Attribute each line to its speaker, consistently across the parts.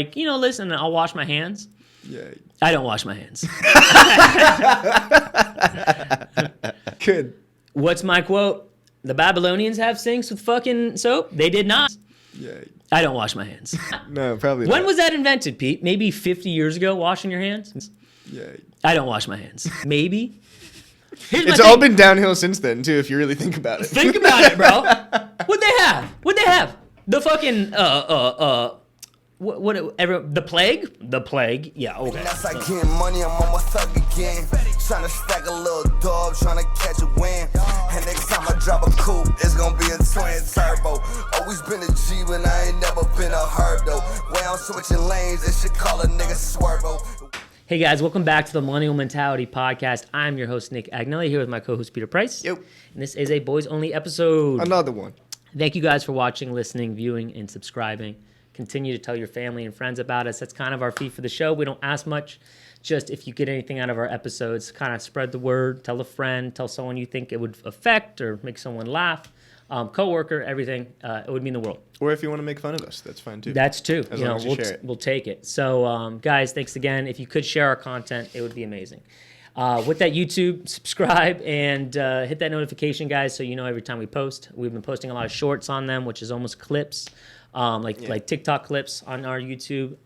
Speaker 1: Like, listen, I'll wash my hands.
Speaker 2: Yeah.
Speaker 1: I don't wash my hands.
Speaker 2: Good.
Speaker 1: What's my quote? The Babylonians have sinks with fucking soap? They did not.
Speaker 2: Yeah.
Speaker 1: I don't wash my hands.
Speaker 2: No, probably not.
Speaker 1: When was that invented, Pete? Maybe 50 years ago, washing your hands?
Speaker 2: Yeah.
Speaker 1: I don't wash my hands. Maybe.
Speaker 2: It's all been downhill since then, too, if you really think about it.
Speaker 1: Think about it, bro. What'd they have? The fucking, the plague? The plague? Yeah, okay.
Speaker 3: That's like getting money, I'm on my thug again. Trying to stack a little dog, trying to catch a win. And next time I drop a coupe, it's gonna be a twin turbo. Always been a G, but I ain't never been a herb though. Way I'm switching lanes, they should call a nigga swervo.
Speaker 1: Hey guys, welcome back to the Millennial Mentality Podcast. I'm your host, Nick Agnelli, here with my co-host, Peter Price.
Speaker 2: Yep.
Speaker 1: And this is a boys-only episode.
Speaker 2: Another one.
Speaker 1: Thank you guys for watching, listening, viewing, and subscribing. Continue to tell your family and friends about us. That's kind of our fee for the show. We don't ask much. Just if you get anything out of our episodes, kind of spread the word, tell a friend, tell someone you think it would affect or make someone laugh, coworker, everything. It would mean the world.
Speaker 2: Or if you want to make fun of us, that's fine too.
Speaker 1: That's too.
Speaker 2: As long as you share it.
Speaker 1: We'll take it. So, guys, thanks again. If you could share our content, it would be amazing. With that YouTube, subscribe and hit that notification, guys, so you know every time we post. We've been posting a lot of shorts on them, which is almost clips, like TikTok clips on our YouTube.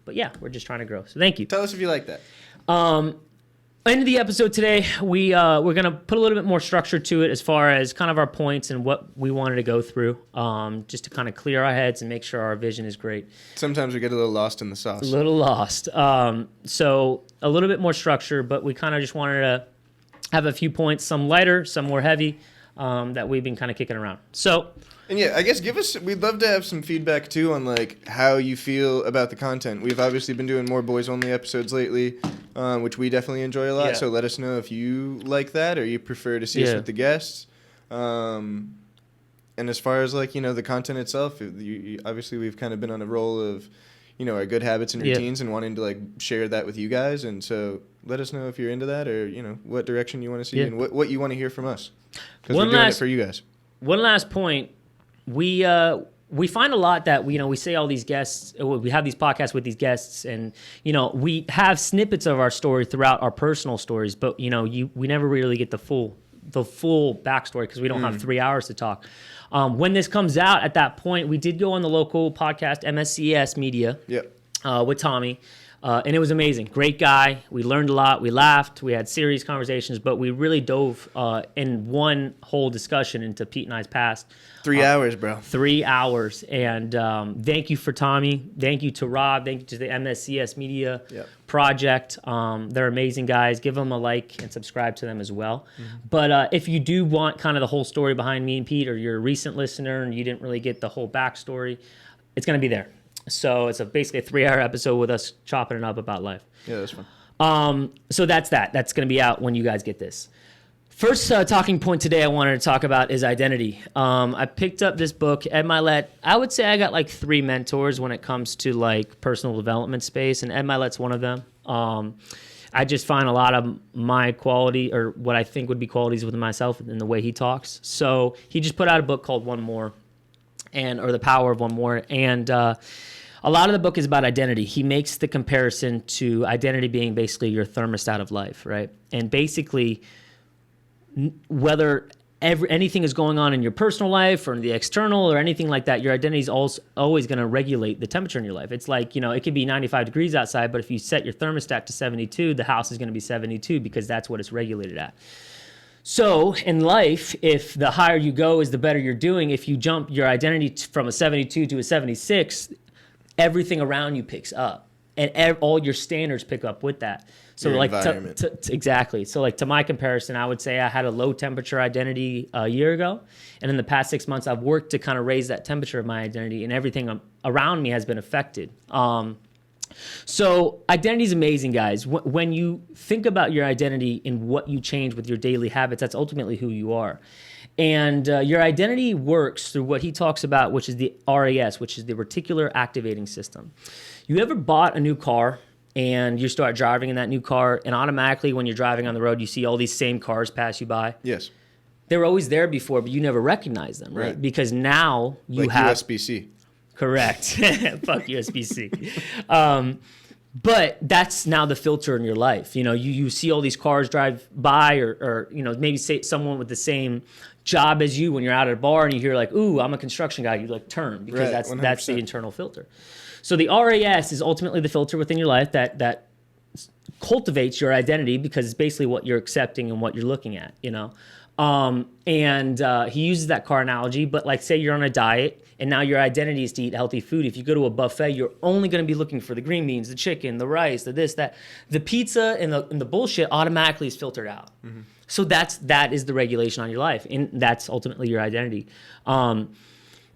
Speaker 1: But yeah, we're just trying to grow. So thank you.
Speaker 2: Tell us if you like that.
Speaker 1: End of the episode today, we're gonna put a little bit more structure to it as far as kind of our points and what we wanted to go through, just to kind of clear our heads and make sure our vision is great.
Speaker 2: Sometimes we get a little lost in the sauce.
Speaker 1: A little lost. So a little bit more structure, but we kind of just wanted to have a few points, some lighter, some more heavy, that we've been kind of kicking around. So.
Speaker 2: And yeah, I guess we'd love to have some feedback too on like how you feel about the content. We've obviously been doing more boys only episodes lately, which we definitely enjoy a lot.
Speaker 1: Yeah.
Speaker 2: So let us know if you like that or you prefer to see us with the guests. And as far as like, the content itself, obviously we've kind of been on a roll of, our good habits and routines and wanting to like share that with you guys. And so let us know if you're into that or, what direction you want to see and what you want to hear from us. Because we're doing it for you guys.
Speaker 1: One last point. We find a lot that we say all these guests, we have these podcasts with these guests, and we have snippets of our story throughout our personal stories, but we never really get the full backstory because we don't have 3 hours to talk. When this comes out, at that point, we did go on the local podcast MSCS Media with Tommy. And it was amazing. Great guy. We learned a lot. We laughed. We had serious conversations, but we really dove in one whole discussion into Pete and I's past.
Speaker 2: 3 hours, bro.
Speaker 1: 3 hours. And thank you for Tommy. Thank you to Rob. Thank you to the MSCS Media Project. They're amazing guys. Give them a like and subscribe to them as well. Mm-hmm. But if you do want kind of the whole story behind me and Pete, or you're a recent listener and you didn't really get the whole backstory, it's going to be there. So it's basically a 3-hour episode with us chopping it up about life.
Speaker 2: Yeah, that's fun.
Speaker 1: So that's that. That's going to be out when you guys get this. First talking point today I wanted to talk about is identity. I picked up this book, Ed Mylett. I would say I got like 3 mentors when it comes to like personal development space, and Ed Mylett's one of them. I just find a lot of my quality, or what I think would be qualities within myself, in the way he talks. So he just put out a book called One More, or The Power of One More, and a lot of the book is about identity. He makes the comparison to identity being basically your thermostat of life, right? And basically, whether anything is going on in your personal life or in the external or anything like that, your identity is always going to regulate the temperature in your life. It's like, it could be 95 degrees outside, but if you set your thermostat to 72, the house is going to be 72 because that's what it's regulated at. So in life, if the higher you go is the better you're doing, if you jump your identity from a 72 to a 76, everything around you picks up, and all your standards pick up with that. So
Speaker 2: your
Speaker 1: like
Speaker 2: environment.
Speaker 1: Exactly. So like to my comparison, I would say I had a low temperature identity a year ago, and in the past 6 months, I've worked to kind of raise that temperature of my identity, and everything around me has been affected. So identity is amazing, guys. When you think about your identity and what you change with your daily habits, that's ultimately who you are. And your identity works through what he talks about, which is the RAS, which is the reticular activating system. You ever bought a new car and you start driving in that new car, and automatically when you're driving on the road, you see all these same cars pass you by?
Speaker 2: Yes.
Speaker 1: They were always there before, but you never recognized them, right? Because now you
Speaker 2: have USB-C.
Speaker 1: Correct. Fuck USB-C. But that's now the filter in your life. You know, you see all these cars drive by, or you know, maybe say someone with the same job as you when you're out at a bar and you hear like, ooh, I'm a construction guy. You like turn because that's the internal filter. So the RAS is ultimately the filter within your life that cultivates your identity, because it's basically what you're accepting and what you're looking at, you know. He uses that car analogy, but like say you're on a diet and now your identity is to eat healthy food. If you go to a buffet, you're only going to be looking for the green beans, the chicken, the rice, the this, that. The pizza and the bullshit automatically is filtered out. Mm-hmm. So that is the regulation on your life, and that's ultimately your identity.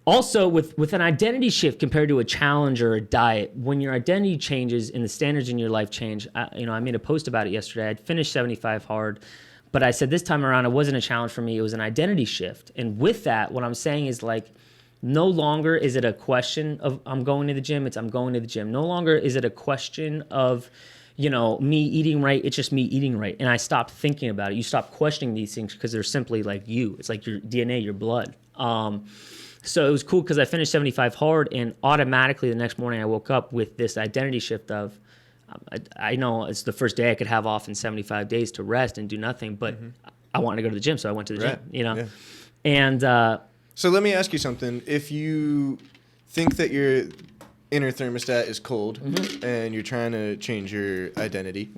Speaker 1: Also, with an identity shift compared to a challenge or a diet, when your identity changes and the standards in your life change, I made a post about it yesterday. I'd finished 75 hard, but I said this time around, it wasn't a challenge for me. It was an identity shift. And with that, what I'm saying is like, no longer is it a question of I'm going to the gym. It's I'm going to the gym. No longer is it a question of, me eating right. It's just me eating right. And I stopped thinking about it. You stop questioning these things because they're simply like you. It's like your DNA, your blood. So it was cool because I finished 75 hard, and automatically the next morning I woke up with this identity shift of, I know it's the first day I could have off in 75 days to rest and do nothing, but I wanted to go to the gym, so I went to the gym,
Speaker 2: Yeah.
Speaker 1: And
Speaker 2: so let me ask you something. If you think that your inner thermostat is cold and you're trying to change your identity,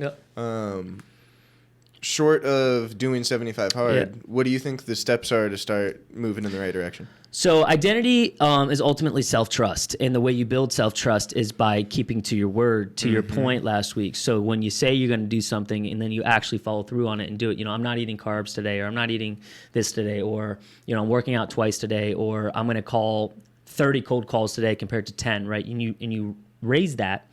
Speaker 2: short of doing 75 hard, what do you think the steps are to start moving in the right direction?
Speaker 1: So identity is ultimately self-trust, and the way you build self-trust is by keeping to your word, to your point last week. So when you say you're going to do something and then you actually follow through on it and do it, I'm not eating carbs today, or I'm not eating this today, or, I'm working out twice today, or I'm going to call 30 cold calls today compared to 10, right? And you raise that,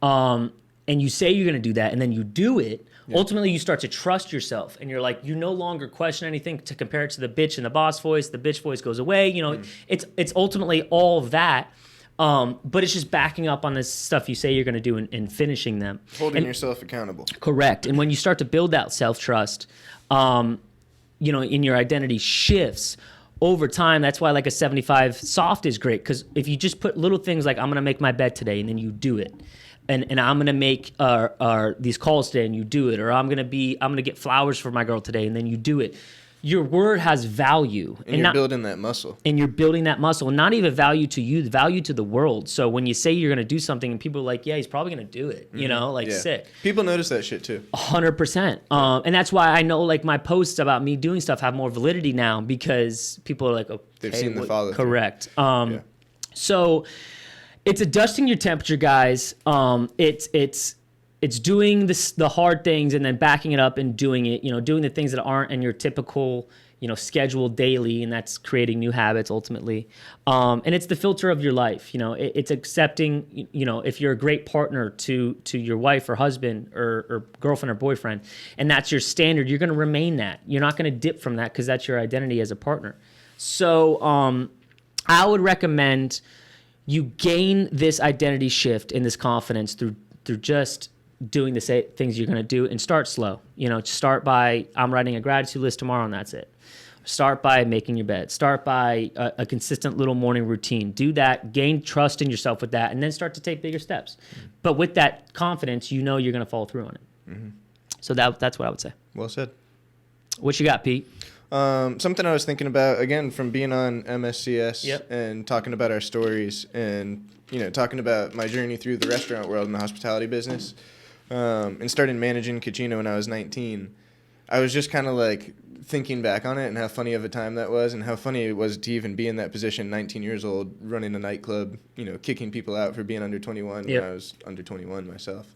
Speaker 1: and you say you're going to do that, and then you do it. Ultimately, you start to trust yourself, and you're like, you no longer question anything to compare it to the bitch and the boss voice. The bitch voice goes away. It's ultimately all of that, but it's just backing up on this stuff you say you're going to do and finishing them.
Speaker 2: Holding yourself accountable.
Speaker 1: Correct. And when you start to build that self-trust, in your identity shifts over time. That's why like a 75 soft is great, because if you just put little things like I'm going to make my bed today, and then you do it. And I'm gonna make these calls today, and you do it, or I'm gonna get flowers for my girl today, and then you do it. Your word has value,
Speaker 2: and you're building that muscle. And
Speaker 1: you're building that muscle, and not even value to you, the value to the world. So when you say you're gonna do something, and people are like, "Yeah, he's probably gonna do it," sick.
Speaker 2: People notice that shit too.
Speaker 1: 100%, and that's why I know like my posts about me doing stuff have more validity now, because people are like, "Oh,
Speaker 2: they've seen the follow through."
Speaker 1: Correct. So. It's adjusting your temperature, guys. It's doing the hard things and then backing it up and doing it. Doing the things that aren't in your typical, schedule daily, and that's creating new habits ultimately. And it's the filter of your life. It's accepting. If you're a great partner to your wife or husband or girlfriend or boyfriend, and that's your standard, you're going to remain that. You're not going to dip from that, because that's your identity as a partner. So I would recommend you gain this identity shift and this confidence through just doing the things you're going to do, and start slow. Start by, I'm writing a gratitude list tomorrow, and that's it. Start by making your bed. Start by a consistent little morning routine. Do that, gain trust in yourself with that, and then start to take bigger steps. But with that confidence, you're going to follow through on it. So that's what I would say.
Speaker 2: Well said.
Speaker 1: What you got, Pete?
Speaker 2: Something I was thinking about, again, from being on MSCS and talking about our stories, and talking about my journey through the restaurant world and the hospitality business, and starting managing Cucina when I was 19. I was just kind of like thinking back on it and how funny of a time that was, and how funny it was to even be in that position, 19 years old, running a nightclub, kicking people out for being under 21 when I was under 21 myself.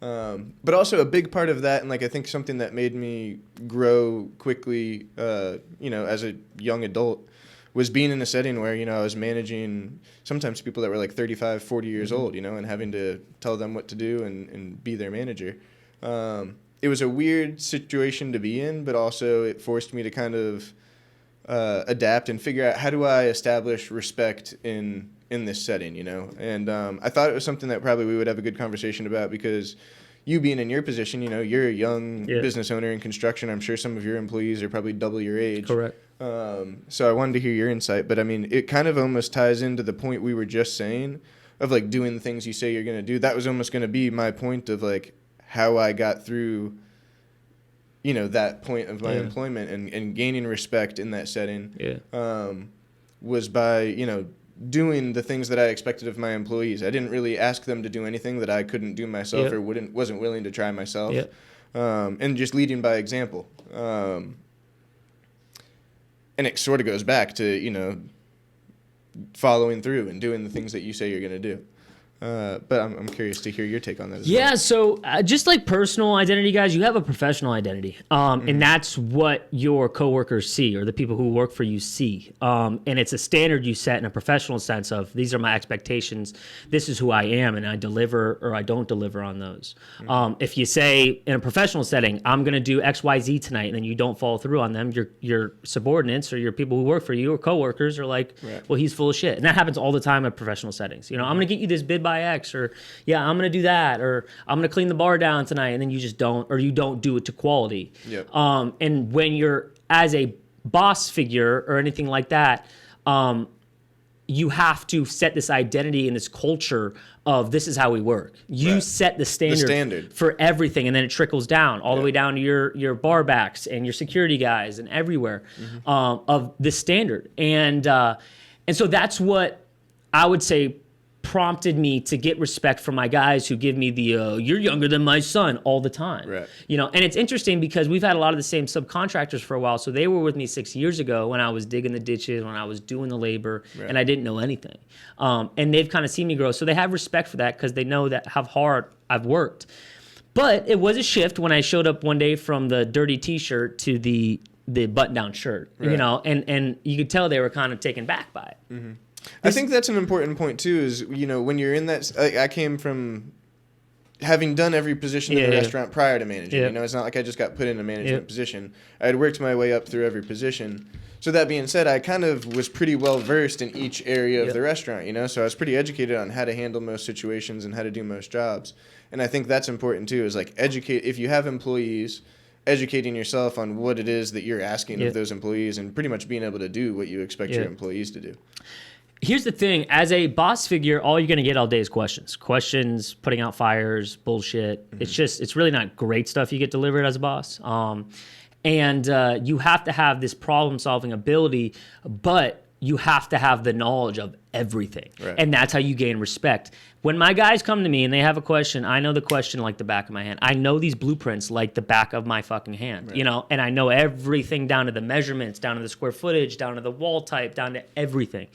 Speaker 2: But also a big part of that, and like I think something that made me grow quickly, as a young adult, was being in a setting where, I was managing sometimes people that were like 35, 40 years old, and having to tell them what to do and be their manager. It was a weird situation to be in, but also it forced me to kind of adapt and figure out, how do I establish respect in this setting, And I thought it was something that probably we would have a good conversation about, because, you being in your position, you know, you're a young business owner in construction. I'm sure some of your employees are probably double your age.
Speaker 1: Correct.
Speaker 2: So I wanted to hear your insight, but I mean, it kind of almost ties into the point we were just saying of like doing the things you say you're going to do. That was almost going to be my point of like how I got through, you know, that point of my employment and gaining respect in that setting. Was by, you know, doing the things that I expected of my employees. I didn't really ask them to do anything that I couldn't do myself or wasn't willing to try myself. And just leading by example. And it sort of goes back to, you know, following through and doing the things that you say you're going to do. But I'm curious to hear your take on that as well.
Speaker 1: So just like personal identity, guys, you have a professional identity. And that's what your coworkers see or the people who work for you see. And it's a standard you set in a professional sense of these are my expectations. This is who I am, and I deliver or I don't deliver on those. If you say in a professional setting, I'm going to do X, Y, Z tonight, and then you don't follow through on them, your subordinates or your people who work for you or coworkers are like, well, he's full of shit. And that happens all the time in professional settings. You know, I'm going to get you this bid by X, or I'm going to do that, or I'm going to clean the bar down tonight, and then you just don't, or you don't do it to quality. And when you're as a boss figure or anything like that, you have to set this identity and this culture of this is how we work. You set the standard for everything, and then it trickles down all the way down to your bar backs and your security guys and everywhere of this standard. And so that's what I would say prompted me to get respect from my guys who give me the you're younger than my son all the time. You know, and it's interesting because we've had a lot of the same subcontractors for a while. So they were with me 6 years ago when I was digging the ditches, when I was doing the labor, and I didn't know anything. And they've kind of seen me grow. So they have respect for that because they know that how hard I've worked. But it was a shift when I showed up one day from the dirty T-shirt to the button-down shirt, you know, and you could tell they were kind of taken back by it.
Speaker 2: I think that's an important point too, is, you know, when you're in that, I came from having done every position in the restaurant prior to managing. You know, it's not like I just got put in a management position. I had worked my way up through every position. So that being said, I kind of was pretty well versed in each area of the restaurant, you know, so I was pretty educated on how to handle most situations and how to do most jobs. And I think that's important too, is like educate, if you have employees, educating yourself on what it is that you're asking of those employees and pretty much being able to do what you expect your employees to do.
Speaker 1: Here's the thing. As a boss figure, all you're going to get all day is questions. Questions, putting out fires, bullshit. It's really not great stuff you get delivered as a boss. And you have to have this problem-solving ability, but you have to have the knowledge of everything. And that's how you gain respect. When my guys come to me and they have a question, I know the question like the back of my hand. I know these blueprints like the back of my fucking hand, you know, and I know everything down to the measurements, down to the square footage, down to the wall type, down to everything.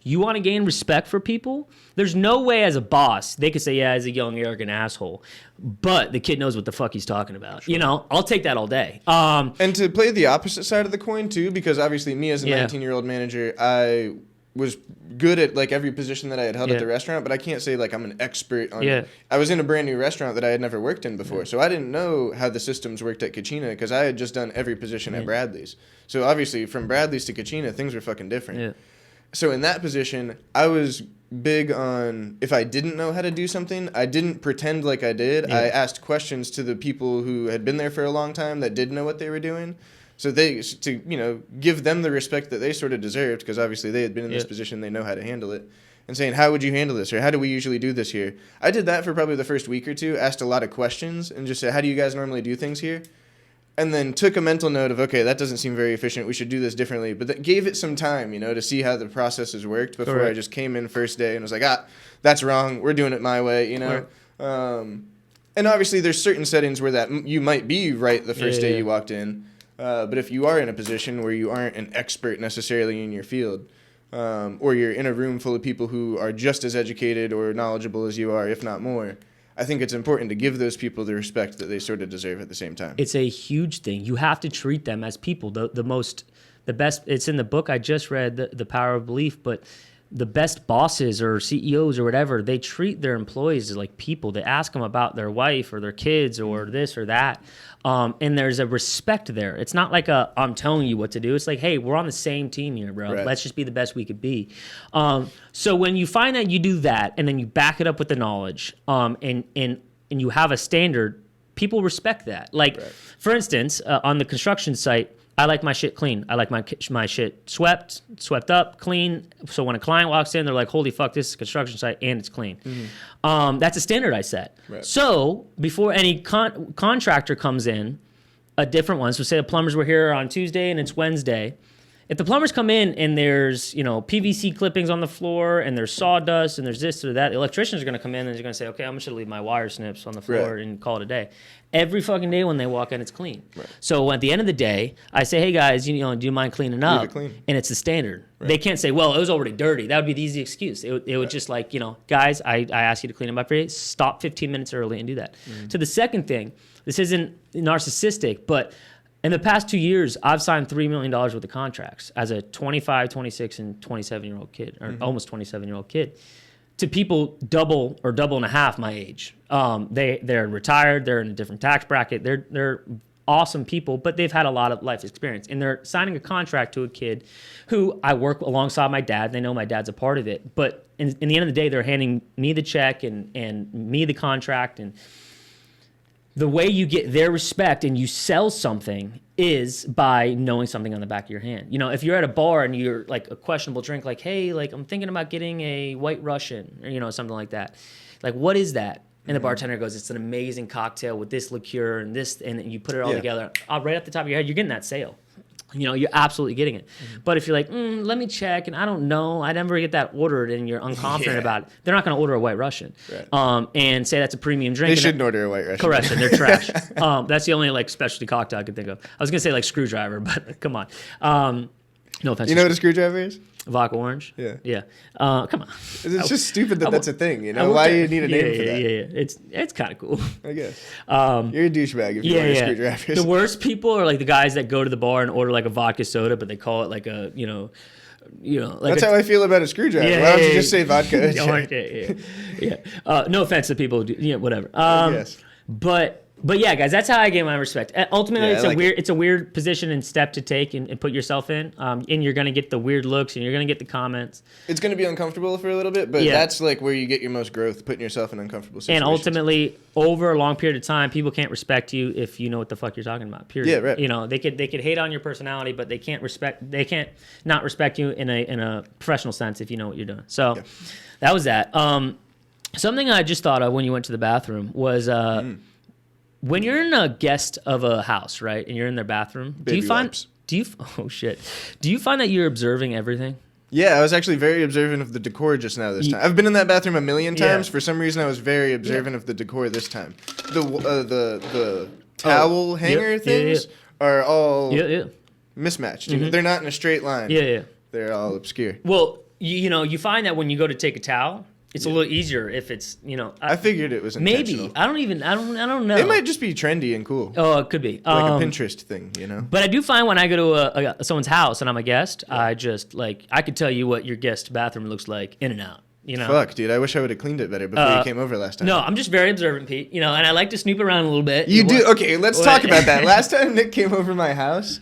Speaker 1: You want to gain respect for people? There's no way as a boss they could say, yeah, he's a young, arrogant asshole, but the kid knows what the fuck he's talking about. You know, I'll take that all day.
Speaker 2: And to play the opposite side of the coin too, because obviously me as a 19-year-old manager, I was good at like every position that I had held at the restaurant, but I can't say like I'm an expert on I was in a brand new restaurant that I had never worked in before, so I didn't know how the systems worked at Kachina because I had just done every position at Bradley's. So obviously from Bradley's to Kachina, things were fucking different. So in that position, I was big on if I didn't know how to do something, I didn't pretend like I did. I asked questions to the people who had been there for a long time that did know what they were doing. So to you know, give them the respect that they sort of deserved, because obviously they had been in this position, they know how to handle it, and saying, how would you handle this, or how do we usually do this here? I did that for probably the first week or two, asked a lot of questions, and just said, how do you guys normally do things here? And then took a mental note of, okay, that doesn't seem very efficient, we should do this differently, but that gave it some time, you know, to see how the processes worked before I just came in first day and was like, that's wrong, we're doing it my way, you know? And obviously there's certain settings where that you might be right the first day you walked in. But if you are in a position where you aren't an expert necessarily in your field, or you're in a room full of people who are just as educated or knowledgeable as you are, if not more, I think it's important to give those people the respect that they sort of deserve at the same time.
Speaker 1: It's a huge thing. You have to treat them as people. The best, it's in the book I just read, The Power of Belief, but the best bosses or CEOs or whatever, they treat their employees as like people. They ask them about their wife or their kids or this or that. And there's a respect there. It's not like I'm telling you what to do. It's like, hey, we're on the same team here, bro. Let's just be the best we could be. So when you find that you do that and then you back it up with the knowledge, and and you have a standard, people respect that. Like, for instance, on the construction site, I like my shit clean. I like my shit swept up, clean. So when a client walks in, they're like, holy fuck, this is a construction site and it's clean. That's a standard I set. Right. So before any contractor comes in, a different one. So say the plumbers were here on Tuesday and it's Wednesday. If the plumbers come in and there's, PVC clippings on the floor and there's sawdust and there's this or that, the electricians are going to come in and they're going to say, okay, I'm just going to leave my wire snips on the floor and call it a day. Every fucking day when they walk in, it's clean. Right. So at the end of the day, I say, hey guys, do you mind cleaning up?
Speaker 2: Leave it clean.
Speaker 1: And it's the standard. Right. They can't say, well, it was already dirty. That would be the easy excuse. It would just like, guys, I asked you to clean up every day. Stop 15 minutes early and do that. To the second thing, this isn't narcissistic, but in the past 2 years, I've signed $3 million worth of contracts as a 25, 26, and 27-year-old kid, or almost 27-year-old kid, to people double and a half my age. They're retired. They're in a different tax bracket. They're awesome people, but they've had a lot of life experience. And they're signing a contract to a kid who I work alongside my dad. They know my dad's a part of it. But in the end of the day, they're handing me the check and me the contract. And the way you get their respect and you sell something is by knowing something on the back of your hand. If you're at a bar and you're like a questionable drink, like, hey, like I'm thinking about getting a White Russian or, something like that. Like, what is that? And the bartender goes, it's an amazing cocktail with this liqueur and this, and you put it all together. Right off the top of your head, you're getting that sale. You're absolutely getting it. But if you're like, let me check, and I don't know, I never get that ordered, and you're unconfident about it, they're not going to order a White Russian. Right. And say that's a premium drink.
Speaker 2: They shouldn't order a White Russian.
Speaker 1: Correct, and they're trash. That's the only like specialty cocktail I could think of. I was going to say like screwdriver, but come on. No offense.
Speaker 2: You know what a screwdriver is?
Speaker 1: Vodka orange?
Speaker 2: Yeah.
Speaker 1: Come on.
Speaker 2: It's just stupid that that's a thing, Why do you need a name for that?
Speaker 1: Yeah. It's kind of cool.
Speaker 2: I guess. You're a douchebag if you order screwdrivers.
Speaker 1: The worst people are like the guys that go to the bar and order like a vodka soda, but they call it like a, like
Speaker 2: that's how I feel about a screwdriver. Why don't you just say vodka?
Speaker 1: No offense to people who do, whatever.
Speaker 2: Yes.
Speaker 1: But yeah, guys, that's how I gain my respect. Ultimately, it's a weird position and step to take and put yourself in. And you're gonna get the weird looks and you're gonna get the comments.
Speaker 2: It's gonna be uncomfortable for a little bit, but that's like where you get your most growth, putting yourself in uncomfortable situations.
Speaker 1: And ultimately, over a long period of time, people can't respect you if you know what the fuck you're talking about. Period.
Speaker 2: Yeah, right.
Speaker 1: They could hate on your personality, but they can't not respect you in a professional sense if you know what you're doing. So that was that. Something I just thought of when you went to the bathroom was when you're in a guest of a house, right, and you're in their bathroom, do you find that you're observing everything?
Speaker 2: Yeah, I was actually very observant of the decor just now this time. I've been in that bathroom a million times. Yeah. For some reason, I was very observant of the decor this time. The towel hanger things are all mismatched. Mm-hmm. They're not in a straight line.
Speaker 1: Yeah.
Speaker 2: They're all obscure.
Speaker 1: Well, you find that when you go to take a towel, it's a little easier if it's,
Speaker 2: I figured it was intentional.
Speaker 1: Maybe. I don't know.
Speaker 2: It might just be trendy and cool.
Speaker 1: Oh, it could be.
Speaker 2: Like a Pinterest thing,
Speaker 1: But I do find when I go to someone's house and I'm a guest, I just, I could tell you what your guest bathroom looks like in and out.
Speaker 2: Fuck, dude. I wish I would have cleaned it better before you came over last time.
Speaker 1: No, I'm just very observant, Pete. And I like to snoop around a little bit.
Speaker 2: You do? Okay, let's talk about that. Last time Nick came over my house,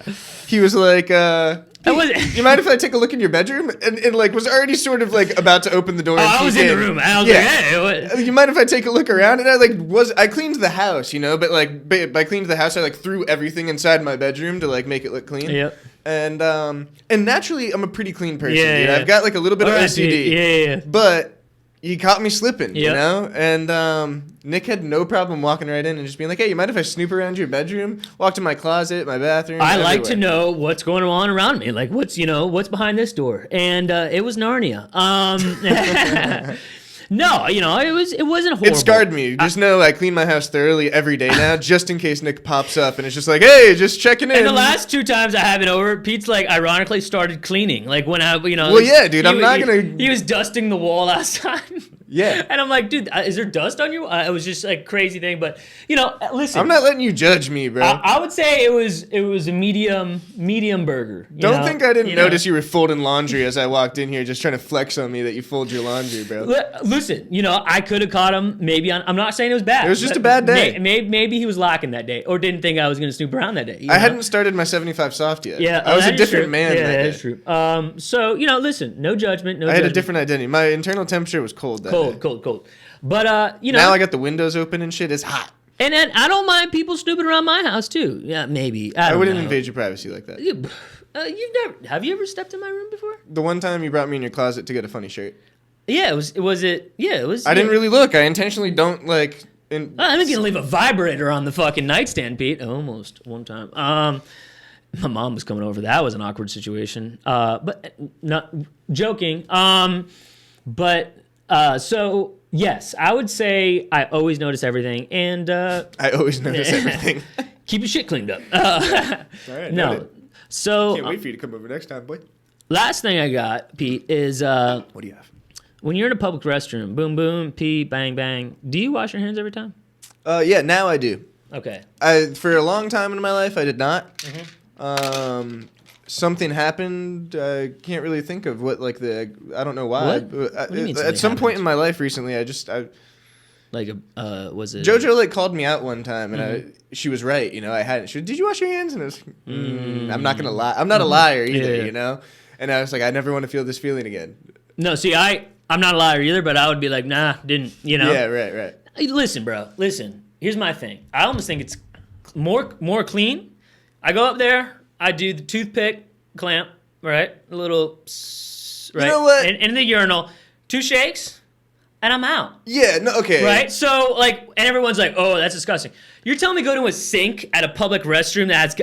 Speaker 2: he was like, you mind if I take a look in your bedroom? And was already sort of about to open the door.
Speaker 1: I was in the room. I was like, hey, what?
Speaker 2: You mind if I take a look around? And I cleaned the house, but by cleaned the house, I threw everything inside my bedroom to make it look clean.
Speaker 1: Yep.
Speaker 2: And naturally, I'm a pretty clean person, dude. I've got a little bit of OCD.
Speaker 1: Yeah.
Speaker 2: But you caught me slipping, And Nick had no problem walking right in and just being like, hey, you mind if I snoop around your bedroom? Walk to my closet, my bathroom,
Speaker 1: I like to know what's going on around me. What's behind this door? And it was Narnia. No, it wasn't horrible.
Speaker 2: It scarred me. Just know I clean my house thoroughly every day now, just in case Nick pops up and it's just like, hey, just checking in.
Speaker 1: And the last 2 times I have it over, Pete's ironically started cleaning. When I,
Speaker 2: Well, yeah, dude, I'm not going to.
Speaker 1: He was dusting the wall last time.
Speaker 2: Yeah.
Speaker 1: And I'm like, dude, is there dust on you? It was just crazy thing. But, listen.
Speaker 2: I'm not letting you judge me, bro.
Speaker 1: I would say it was a medium burger.
Speaker 2: Don't think I didn't notice you were folding laundry as I walked in here just trying to flex on me that you fold your laundry, bro.
Speaker 1: Listen, I could have caught him maybe I'm not saying it was bad.
Speaker 2: It was just a bad day.
Speaker 1: Maybe he was lacking that day or didn't think I was going to snoop around that day.
Speaker 2: I hadn't started my 75 soft yet.
Speaker 1: Yeah.
Speaker 2: I was a different man that day.
Speaker 1: Yeah, that's true. So, listen, no judgment,
Speaker 2: I had a different identity. My internal temperature was cold that day.
Speaker 1: Cold. But
Speaker 2: now I got the windows open and shit. It's hot.
Speaker 1: And then I don't mind people snooping around my house too. Yeah, maybe. I
Speaker 2: wouldn't
Speaker 1: know.
Speaker 2: invade your privacy like that.
Speaker 1: Have you ever stepped in my room before?
Speaker 2: The one time you brought me in your closet to get a funny shirt.
Speaker 1: Yeah, it was.
Speaker 2: I didn't really look. I intentionally don't like.
Speaker 1: I'm gonna leave a vibrator on the fucking nightstand, Pete. Almost one time. My mom was coming over. That was an awkward situation. But not joking. So yes, I would say I always notice everything, and
Speaker 2: I always notice everything.
Speaker 1: Keep your shit cleaned up.
Speaker 2: All right.
Speaker 1: No.
Speaker 2: Noted.
Speaker 1: So
Speaker 2: Can't wait for you to come over next time, boy.
Speaker 1: last thing I got, Pete, is
Speaker 2: What do you have?
Speaker 1: when you're in a public restroom, boom, boom, pee, bang, bang. Do you wash your hands every time?
Speaker 2: Yeah, now I do.
Speaker 1: Okay.
Speaker 2: For a long time in my life, I did not.
Speaker 1: Mm-hmm.
Speaker 2: Something happened. I can't really think of what, like, I don't know why.
Speaker 1: What?
Speaker 2: But
Speaker 1: What do you mean
Speaker 2: at
Speaker 1: something
Speaker 2: some point
Speaker 1: happened?
Speaker 2: in my life recently,
Speaker 1: Was it
Speaker 2: JoJo, like, called me out one time, and she was right, you know, I hadn't. She was, did you wash your hands? And I was like, I'm not going to lie. I'm not a liar either,
Speaker 1: Yeah.
Speaker 2: you know? And I was like, I never want to feel this feeling again.
Speaker 1: No, see, I'm not a liar either, but I would be like, nah, didn't, you know?
Speaker 2: Yeah, right.
Speaker 1: Hey, listen, bro. Listen. Here's my thing. I almost think it's more clean. I go up there. I do the toothpick clamp, right? A little, right?
Speaker 2: You know what?
Speaker 1: In the urinal. 2 shakes, and I'm out.
Speaker 2: Yeah, no, okay.
Speaker 1: Right? So, like, and everyone's like, oh, that's disgusting. You're telling me go to a sink at a public restroom that's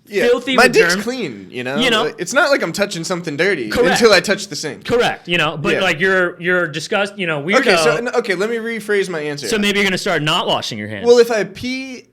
Speaker 1: filthy
Speaker 2: My
Speaker 1: with
Speaker 2: dick's
Speaker 1: germs?
Speaker 2: clean, you know?
Speaker 1: You know?
Speaker 2: Like, it's not like I'm touching something dirty
Speaker 1: Correct.
Speaker 2: until I touch the sink.
Speaker 1: Correct, you know? But,
Speaker 2: Yeah.
Speaker 1: like, you're disgust, you know, weirdo.
Speaker 2: Okay, let me rephrase my answer.
Speaker 1: So maybe you're going to start not washing your hands.
Speaker 2: Well, if I pee,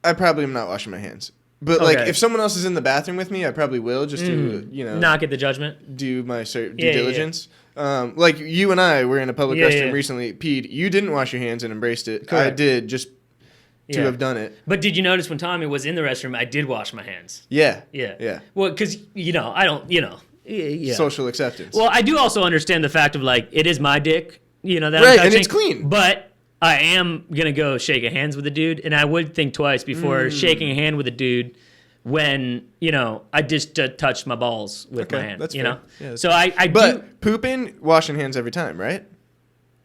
Speaker 2: I probably am not washing my hands. But, like,
Speaker 1: Okay.
Speaker 2: if someone else is in the bathroom with me, I probably will just to, you know,
Speaker 1: not get the judgment.
Speaker 2: do my due
Speaker 1: Yeah,
Speaker 2: diligence. Like, you and I were in a public
Speaker 1: Yeah,
Speaker 2: restroom
Speaker 1: yeah.
Speaker 2: recently, peed. You didn't wash your hands and embraced it. I
Speaker 1: Correct.
Speaker 2: did, just to
Speaker 1: Yeah.
Speaker 2: have done it.
Speaker 1: But did you notice when Tommy was in the restroom, I did wash my hands?
Speaker 2: Yeah.
Speaker 1: Yeah.
Speaker 2: Yeah.
Speaker 1: Well, because, you know, I don't, you know. Yeah.
Speaker 2: Social acceptance.
Speaker 1: Well, I do also understand the fact of, like, it is my dick, you know, that
Speaker 2: Right,
Speaker 1: I'm touching.
Speaker 2: and it's clean.
Speaker 1: But I am going to go shake a hands with a dude, and I would think twice before shaking a hand with a dude when, you know, I just touched my balls with my hand.
Speaker 2: that's
Speaker 1: you
Speaker 2: fair.
Speaker 1: know?
Speaker 2: Yeah, that's
Speaker 1: So I do.
Speaker 2: But pooping, washing hands every time, right?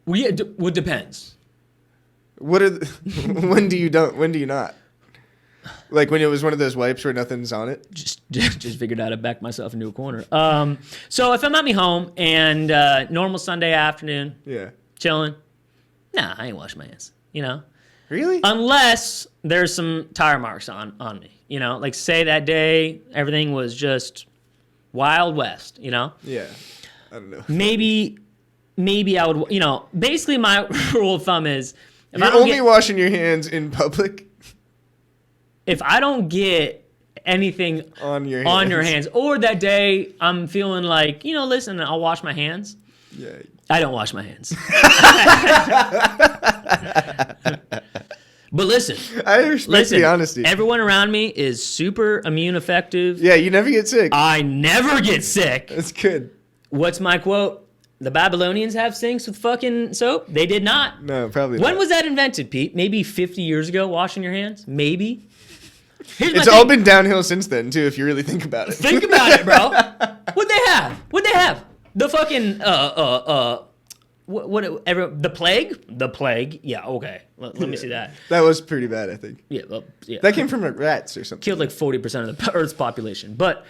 Speaker 1: Well, yeah, well, depends.
Speaker 2: What are when do you not? Like when it was one of those wipes where nothing's on it?
Speaker 1: Just figured out to back myself into a corner. So if I'm at me home and normal Sunday afternoon,
Speaker 2: Yeah.
Speaker 1: chilling, nah, I ain't washing my hands. You know,
Speaker 2: Really?
Speaker 1: unless there's some tire marks on me. You know, like say that day everything was just Wild West. You know,
Speaker 2: Yeah. I don't know.
Speaker 1: maybe I would. You know, basically my rule of thumb is if
Speaker 2: You're
Speaker 1: I don't
Speaker 2: only
Speaker 1: get,
Speaker 2: washing your hands in public
Speaker 1: if I don't get anything
Speaker 2: on your hands.
Speaker 1: on your hands, or that day I'm feeling like, you know, listen, I'll wash my hands.
Speaker 2: Yeah.
Speaker 1: I don't wash my hands. But listen,
Speaker 2: I respect the honesty.
Speaker 1: everyone around me is super immune effective.
Speaker 2: Yeah, you never get sick.
Speaker 1: I never get sick.
Speaker 2: That's good.
Speaker 1: What's my quote? The Babylonians have sinks with fucking soap? They did not.
Speaker 2: No, probably
Speaker 1: When
Speaker 2: not.
Speaker 1: was that invented, Pete? Maybe 50 years ago, washing your hands? Maybe. Here's
Speaker 2: It's
Speaker 1: my
Speaker 2: all
Speaker 1: thing.
Speaker 2: been downhill since then, too, if you really think about it.
Speaker 1: Think about it, bro. What'd they have? The fucking the plague? The plague? Yeah, okay. Let me see that.
Speaker 2: That was pretty bad, I think.
Speaker 1: Yeah, well, yeah.
Speaker 2: That came from rats or something.
Speaker 1: Killed like 40% of the Earth's population. But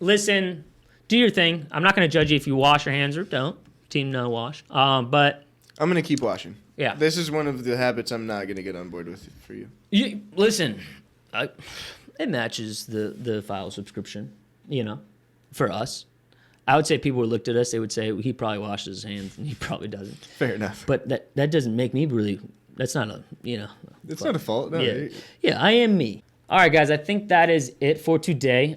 Speaker 1: listen, do your thing. I'm not going to judge you if you wash your hands or don't. Team no wash. But
Speaker 2: I'm going to keep washing.
Speaker 1: yeah.
Speaker 2: This is one of the habits I'm not going to get on board with for you.
Speaker 1: Listen, it matches the file subscription, you know, for us. I would say people who looked at us, they would say he probably washes his hands and he probably doesn't.
Speaker 2: Fair enough.
Speaker 1: But that doesn't make me really, that's not a, you know.
Speaker 2: It's not a fault. No,
Speaker 1: Yeah, I am me. All right, guys, I think that is it for today.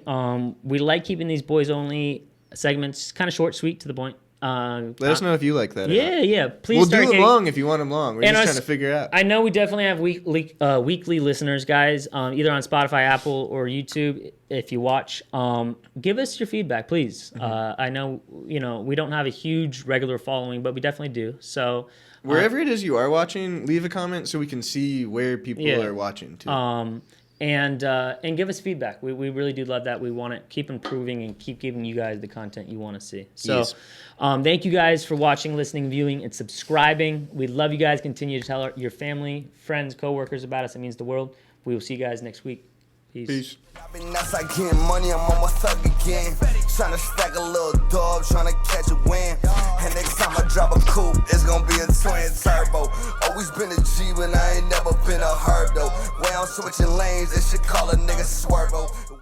Speaker 1: We like keeping these boys only segments kind of short, sweet, to the point.
Speaker 2: Let us know if you like that. or not.
Speaker 1: Yeah. Please
Speaker 2: We'll
Speaker 1: start
Speaker 2: do them
Speaker 1: getting-
Speaker 2: long if you want them long. We're
Speaker 1: And
Speaker 2: just
Speaker 1: us-
Speaker 2: trying to figure out.
Speaker 1: I know we definitely have weekly listeners, guys, either on Spotify, Apple, or YouTube. If you watch, give us your feedback, please. I know, you know, we don't have a huge regular following, but we definitely do. So
Speaker 2: Wherever it is you are watching, leave a comment so we can see where people
Speaker 1: Yeah.
Speaker 2: are watching too.
Speaker 1: and give us feedback. We really do love that. We want to keep improving and keep giving you guys the content you want to see. So
Speaker 2: Yes.
Speaker 1: thank you guys for watching, listening, viewing, and subscribing. We love you guys. Continue to tell your family, friends, coworkers about us. It means the world. We will see you guys next week. Peace.
Speaker 3: I've been outside getting money, I'm on my thug again. Tryna stack a little dub, tryna catch a win. And next time I drop a coupe, it's gonna be a twin turbo. Always been a G, but I ain't never been a herb though. Way I'm switching lanes, they should call a nigga Swervo.